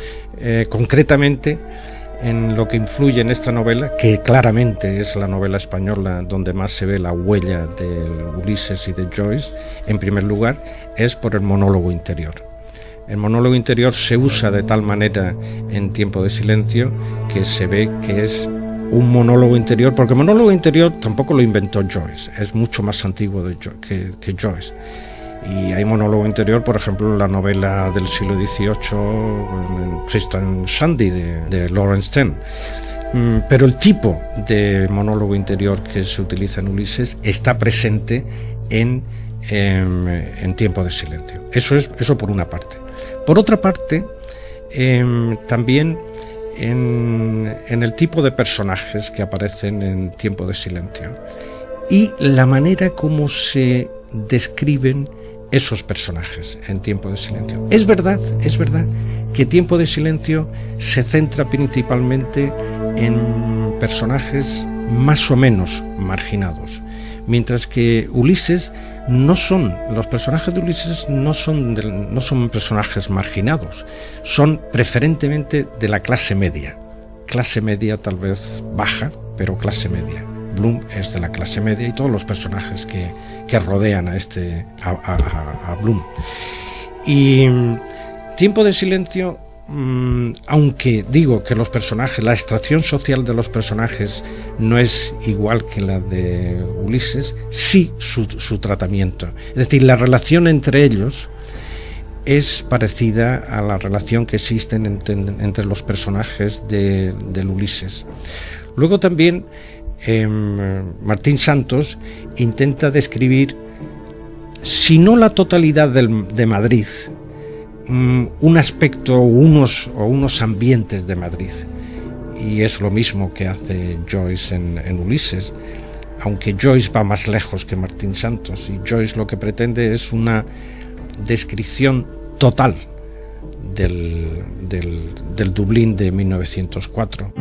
S4: concretamente, en lo que influye en esta novela, que claramente es la novela española donde más se ve la huella del Ulises y de Joyce, en primer lugar, es por el monólogo interior. El monólogo interior se usa de tal manera en Tiempo de Silencio que se ve que es un monólogo interior, porque el monólogo interior tampoco lo inventó Joyce, es mucho más antiguo que Joyce. Y hay monólogo interior, por ejemplo, en la novela del siglo XVIII, Tristan Shandy, de Lawrence Stern. Pero el tipo de monólogo interior que se utiliza en Ulises está presente en Tiempo de Silencio. Eso por una parte. Por otra parte, también en el tipo de personajes que aparecen en Tiempo de Silencio y la manera como se describen esos personajes en Tiempo de Silencio. Es verdad que Tiempo de Silencio se centra principalmente en personajes más o menos marginados, mientras que Ulises los personajes de Ulises no son personajes marginados, son preferentemente de la clase media tal vez baja, pero clase media. Bloom es de la clase media y todos los personajes que rodean a Bloom. Y Tiempo de Silencio, aunque digo que los personajes, la extracción social de los personajes no es igual que la de Ulises, sí su tratamiento. Es decir, la relación entre ellos es parecida a la relación que existe entre los personajes del Ulises. Luego también Martín Santos intenta describir si no la totalidad de Madrid, un aspecto o unos ambientes de Madrid. Y es lo mismo que hace Joyce en Ulises, aunque Joyce va más lejos que Martín Santos, y Joyce lo que pretende es una descripción total del Dublín de 1904.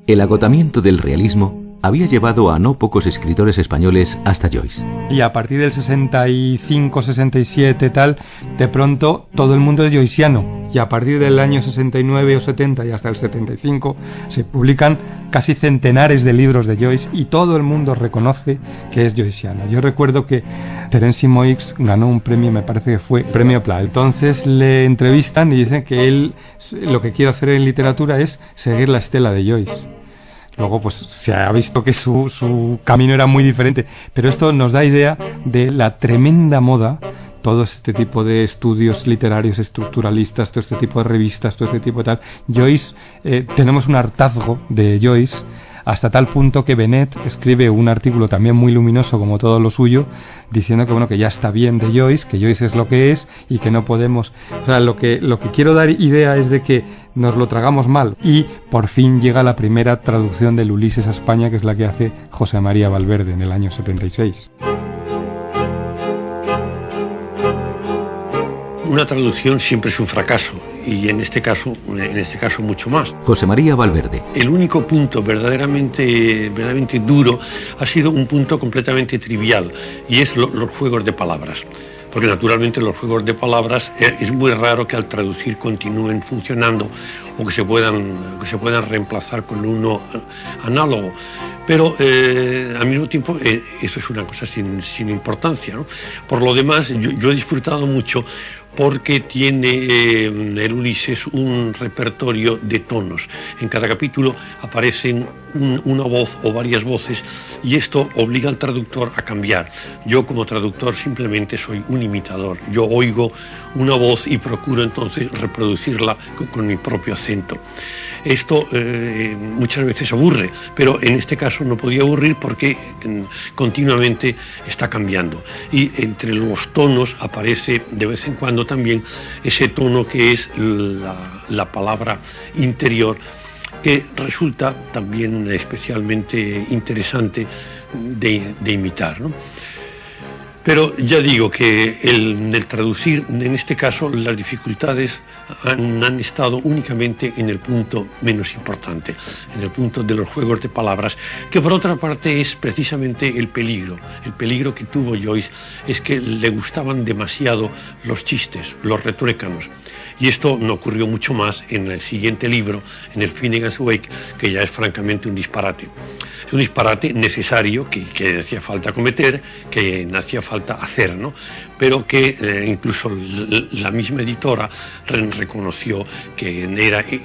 S2: El agotamiento del realismo había llevado a no pocos escritores españoles hasta Joyce.
S6: Y a partir del 65, 67 tal, de pronto todo el mundo es joyciano. Y a partir del año 69 o 70 y hasta el 75 se publican casi centenares de libros de Joyce y todo el mundo reconoce que es joyciano. Yo recuerdo que Terence Moix ganó un premio, me parece que fue Premio Pla. Entonces le entrevistan y dicen que él lo que quiere hacer en literatura es seguir la estela de Joyce. Luego pues se ha visto que su camino era muy diferente, pero esto nos da idea de la tremenda moda, todo este tipo de estudios literarios estructuralistas, todo este tipo de revistas, todo este tipo de tal. Joyce, tenemos un hartazgo de Joyce, hasta tal punto que Benet escribe un artículo también muy luminoso como todo lo suyo, diciendo que bueno, que ya está bien de Joyce, que Joyce es lo que es y que no podemos, o sea, lo que quiero dar idea es de que nos lo tragamos mal. Y por fin llega la primera traducción del Ulises a España, que es la que hace José María Valverde en el año 76.
S5: Una traducción siempre es un fracaso, y en este caso mucho más.
S2: José María Valverde.
S5: El único punto verdaderamente duro ha sido un punto completamente trivial, y es los juegos de palabras. Porque naturalmente los juegos de palabras es muy raro que al traducir continúen funcionando o que se puedan reemplazar con uno análogo. Pero al mismo tiempo eso es una cosa sin importancia, ¿no? Por lo demás, yo he disfrutado mucho porque tiene el Ulises un repertorio de tonos. En cada capítulo aparecen una voz o varias voces y esto obliga al traductor a cambiar. Yo como traductor simplemente soy un imitador. Yo oigo una voz y procuro entonces reproducirla con mi propio acento. Esto muchas veces aburre, pero en este caso no podía aburrir porque continuamente está cambiando. Y entre los tonos aparece de vez en cuando también ese tono que es la palabra interior, que resulta también especialmente interesante de imitar, ¿no? Pero ya digo que el traducir, en este caso, las dificultades han estado únicamente en el punto menos importante, en el punto de los juegos de palabras, que por otra parte es precisamente el peligro. El peligro que tuvo Joyce es que le gustaban demasiado los chistes, los retruécanos. Y esto no ocurrió mucho más en el siguiente libro, en el Finnegan's Wake, que ya es francamente un disparate. Es un disparate necesario que hacía falta cometer, que hacía falta hacer, ¿no? Pero que incluso la misma editora reconoció que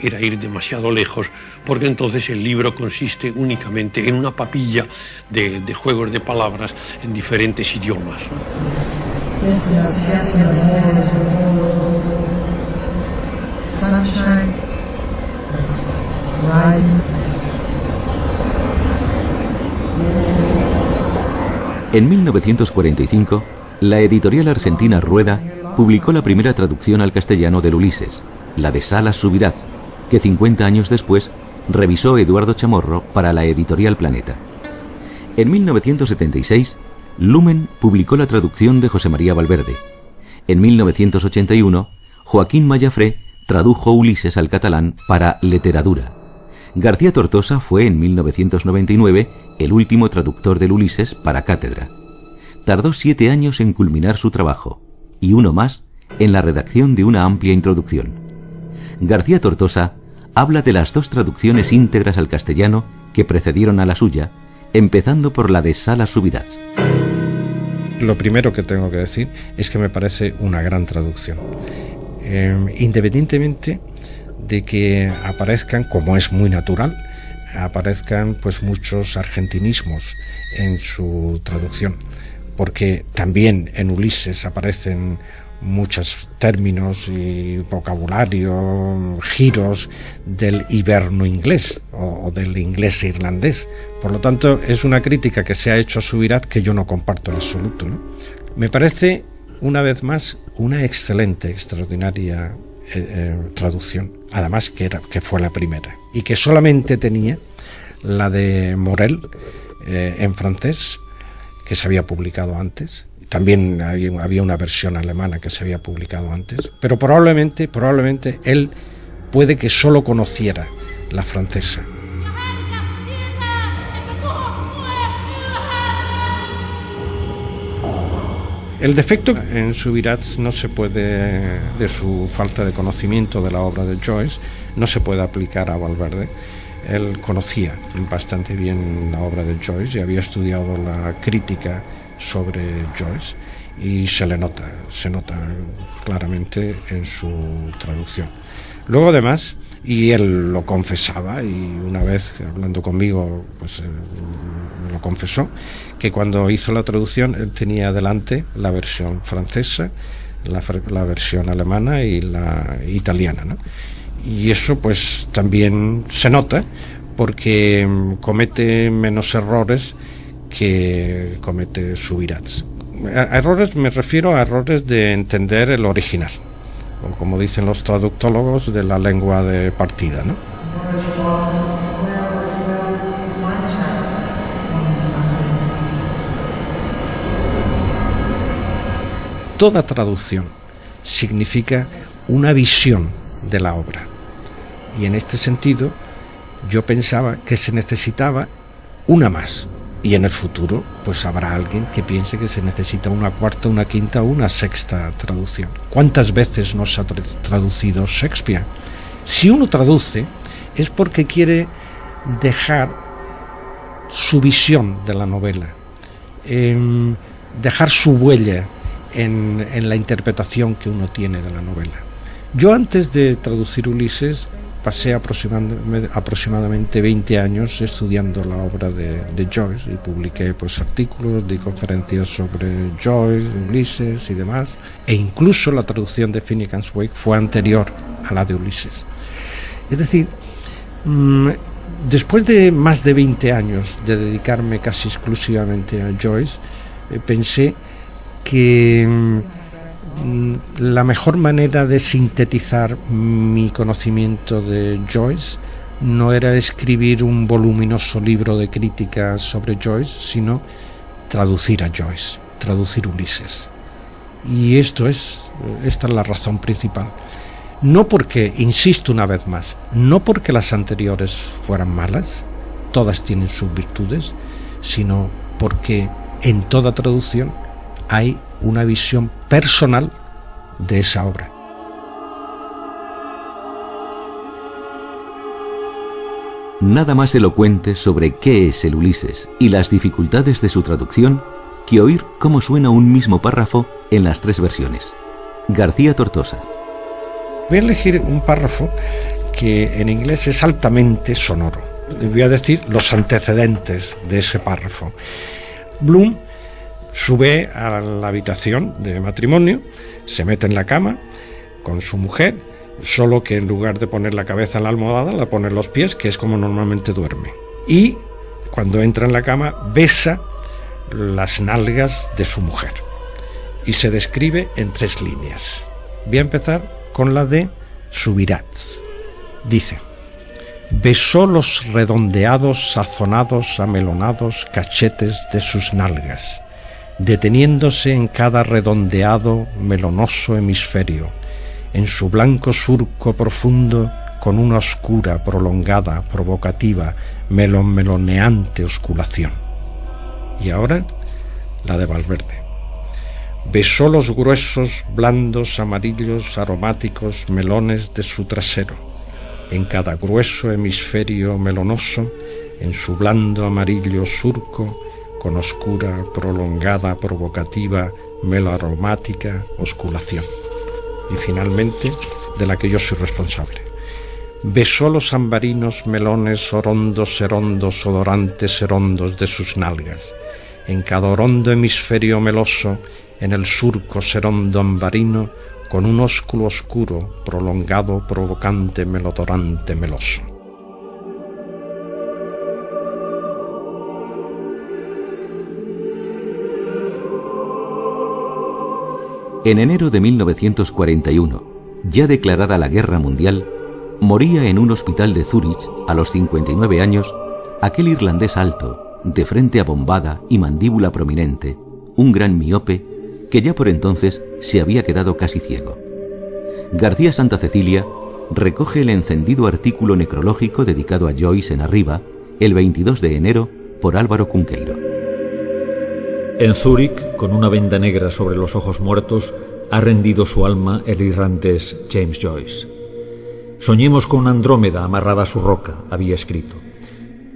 S5: era ir demasiado lejos, porque entonces el libro consiste únicamente en una papilla de juegos de palabras en diferentes idiomas, ¿no?
S10: Sunshine is rising.
S2: En 1945, la editorial argentina Rueda publicó la primera traducción al castellano del Ulises, la de Salas Subirats, que 50 años después revisó Eduardo Chamorro para la editorial Planeta. En 1976, Lumen publicó la traducción de José María Valverde. En 1981, Joaquín Mayafré tradujo Ulises al catalán para Literatura. García Tortosa fue en 1999 el último traductor del Ulises para Cátedra. Tardó 7 años en culminar su trabajo, y uno más en la redacción de una amplia introducción. García Tortosa habla de las 2 traducciones íntegras al castellano que precedieron a la suya, empezando por la de Salas Subirats.
S4: Lo primero que tengo que decir es que me parece una gran traducción. Independientemente de que aparezcan, como es muy natural, aparezcan pues muchos argentinismos en su traducción, porque también en Ulises aparecen muchos términos y vocabulario, giros del hiberno inglés o del inglés irlandés. Por lo tanto, es una crítica que se ha hecho a Subirats que yo no comparto en absoluto, ¿no? Me parece, una vez más, una excelente, extraordinaria traducción, además que fue la primera, y que solamente tenía la de Morel en francés, que se había publicado antes. También había una versión alemana que se había publicado antes, pero probablemente él puede que solo conociera la francesa. El defecto en Subirats no se puede, de su falta de conocimiento de la obra de Joyce, no se puede aplicar a Valverde. Él conocía bastante bien la obra de Joyce y había estudiado la crítica sobre Joyce y se nota claramente en su traducción. Luego, además, y él lo confesaba, y una vez hablando conmigo pues lo confesó, que cuando hizo la traducción él tenía delante la versión francesa, la versión alemana y la italiana, ¿no? Y eso pues también se nota porque comete menos errores que comete Subirats. A errores me refiero a errores de entender el original, o como dicen los traductólogos, de la lengua de partida, ¿no? Toda traducción significa una visión de la obra, y en este sentido yo pensaba que se necesitaba una más, y en el futuro pues habrá alguien que piense que se necesita una cuarta, una quinta o una sexta traducción. ¿Cuántas veces nos ha traducido Shakespeare? Si uno traduce es porque quiere dejar su visión de la novela, dejar su huella en la interpretación que uno tiene de la novela. Yo antes de traducir Ulises pasé aproximadamente 20 años estudiando la obra de Joyce y publiqué pues artículos, di conferencias sobre Joyce, Ulises y demás, e incluso la traducción de Finnegans Wake fue anterior a la de Ulises. Es decir, después de más de 20 años de dedicarme casi exclusivamente a Joyce, pensé que la mejor manera de sintetizar mi conocimiento de Joyce no era escribir un voluminoso libro de crítica sobre Joyce, sino traducir a Joyce, traducir Ulises. Y esta es la razón principal. No porque, insisto una vez más, no porque las anteriores fueran malas, todas tienen sus virtudes, sino porque en toda traducción hay una visión personal de esa obra.
S2: Nada más elocuente sobre qué es el Ulises y las dificultades de su traducción que oír cómo suena un mismo párrafo en las tres versiones. García Tortosa.
S4: Voy a elegir un párrafo que en inglés es altamente sonoro. Les voy a decir los antecedentes de ese párrafo. Bloom sube a la habitación de matrimonio, se mete en la cama con su mujer, solo que en lugar de poner la cabeza en la almohada, la pone en los pies, que es como normalmente duerme. Y cuando entra en la cama, besa las nalgas de su mujer. Y se describe en 3 líneas. Voy a empezar con la de Subirats. Dice: besó los redondeados, sazonados, amelonados cachetes de sus nalgas, deteniéndose en cada redondeado, melonoso hemisferio, en su blanco surco profundo, con una oscura, prolongada, provocativa, meloneante osculación. Y ahora la de Valverde. Besó los gruesos, blandos, amarillos, aromáticos melones de su trasero, en cada grueso hemisferio melonoso, en su blando amarillo surco, con oscura, prolongada, provocativa, meloaromática osculación. Y finalmente, de la que yo soy responsable. Besó los ambarinos melones orondos, serondos, odorantes serondos de sus nalgas, en cada orondo hemisferio meloso, en el surco serondo ambarino, con un ósculo oscuro, prolongado, provocante, melodorante, meloso.
S2: En enero de 1941, ya declarada la guerra mundial, moría en un hospital de Zúrich, a los 59 años, aquel irlandés alto, de frente abombada y mandíbula prominente, un gran miope, que ya por entonces se había quedado casi ciego. García Santa Cecilia recoge el encendido artículo necrológico dedicado a Joyce en Arriba, el 22 de enero, por Álvaro Cunqueiro.
S11: En Zúrich, con una venda negra sobre los ojos muertos, ha rendido su alma el irlandés James Joyce. Soñemos con Andrómeda amarrada a su roca, había escrito.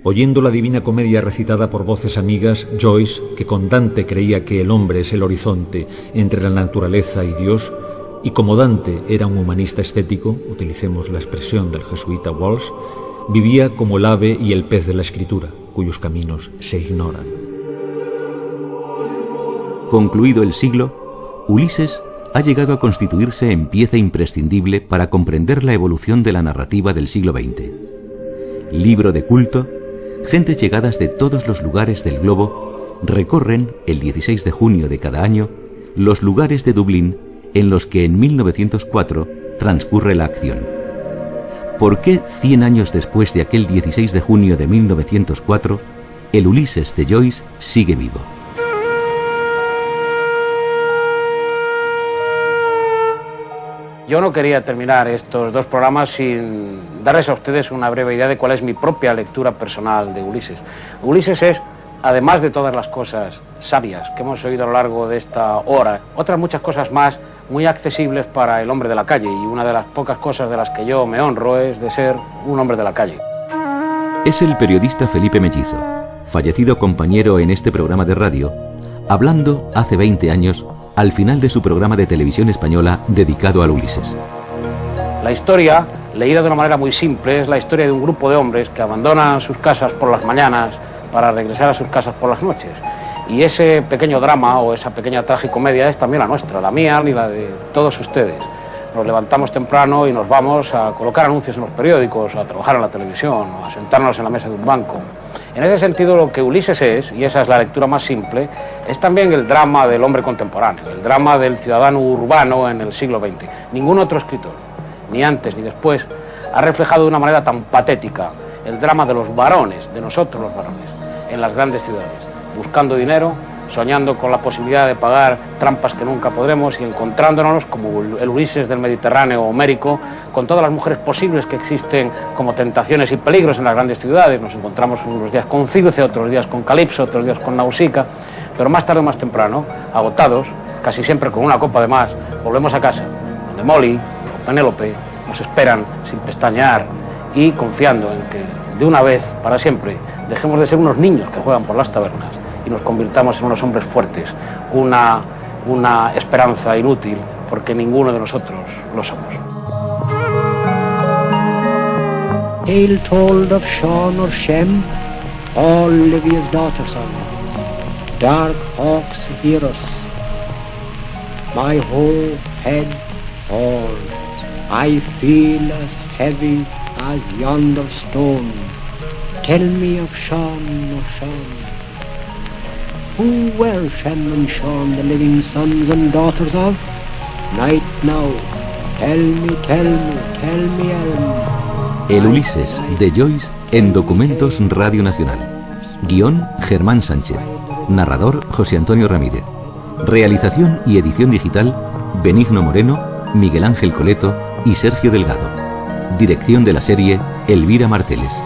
S11: Oyendo la Divina Comedia recitada por voces amigas, Joyce, que con Dante creía que el hombre es el horizonte entre la naturaleza y Dios, y como Dante era un humanista estético, utilicemos la expresión del jesuita Walsh, vivía como el ave y el pez de la escritura, cuyos caminos se ignoran.
S2: Concluido el siglo, Ulises ha llegado a constituirse en pieza imprescindible para comprender la evolución de la narrativa del siglo XX. Libro de culto, gentes llegadas de todos los lugares del globo recorren, el 16 de junio de cada año, los lugares de Dublín en los que en 1904 transcurre la acción. ¿Por qué 100 años después de aquel 16 de junio de 1904, el Ulises de Joyce sigue vivo?
S12: Yo no quería terminar estos dos programas sin darles a ustedes una breve idea de cuál es mi propia lectura personal de Ulises. Ulises es, además de todas las cosas sabias que hemos oído a lo largo de esta hora, otras muchas cosas más muy accesibles para el hombre de la calle, y una de las pocas cosas de las que yo me honro es de ser un hombre de la calle.
S2: Es el periodista Felipe Mellizo, fallecido compañero en este programa de radio, hablando hace 20 años al final de su programa de televisión española dedicado al Ulises.
S12: La historia, leída de una manera muy simple, es la historia de un grupo de hombres que abandonan sus casas por las mañanas para regresar a sus casas por las noches. Y ese pequeño drama o esa pequeña tragicomedia es también la nuestra, la mía y la de todos ustedes. Nos levantamos temprano y nos vamos a colocar anuncios en los periódicos, a trabajar en la televisión, a sentarnos en la mesa de un banco. En ese sentido, lo que Ulises es, y esa es la lectura más simple, es también el drama del hombre contemporáneo, el drama del ciudadano urbano en el siglo XX. Ningún otro escritor, ni antes ni después, ha reflejado de una manera tan patética el drama de los varones, de nosotros los varones, en las grandes ciudades, buscando dinero, soñando con la posibilidad de pagar trampas que nunca podremos y encontrándonos como el Ulises del Mediterráneo homérico, con todas las mujeres posibles que existen como tentaciones y peligros en las grandes ciudades. Nos encontramos unos días con Circe, otros días con Calipso, otros días con Nausicaa, pero más tarde o más temprano, agotados, casi siempre con una copa de más, volvemos a casa, donde Molly o Penélope nos esperan sin pestañear y confiando en que de una vez, para siempre, dejemos de ser unos niños que juegan por las tabernas y nos convirtamos en unos hombres fuertes, una esperanza inútil, porque ninguno de nosotros lo somos.
S3: Tale told of Sean or Shem, all Livia's daughter son, dark hawks hear us, my whole head falls, I feel as heavy as yonder stone, tell me of Sean or Sean. Who were Shem and Sean, the living sons and daughters of? Night now, tell me, Ellen.
S2: El Ulises de Joyce en Documentos Radio Nacional. Guión Germán Sánchez. Narrador José Antonio Ramírez. Realización y edición digital Benigno Moreno, Miguel Ángel Coleto y Sergio Delgado. Dirección de la serie Elvira Marteles.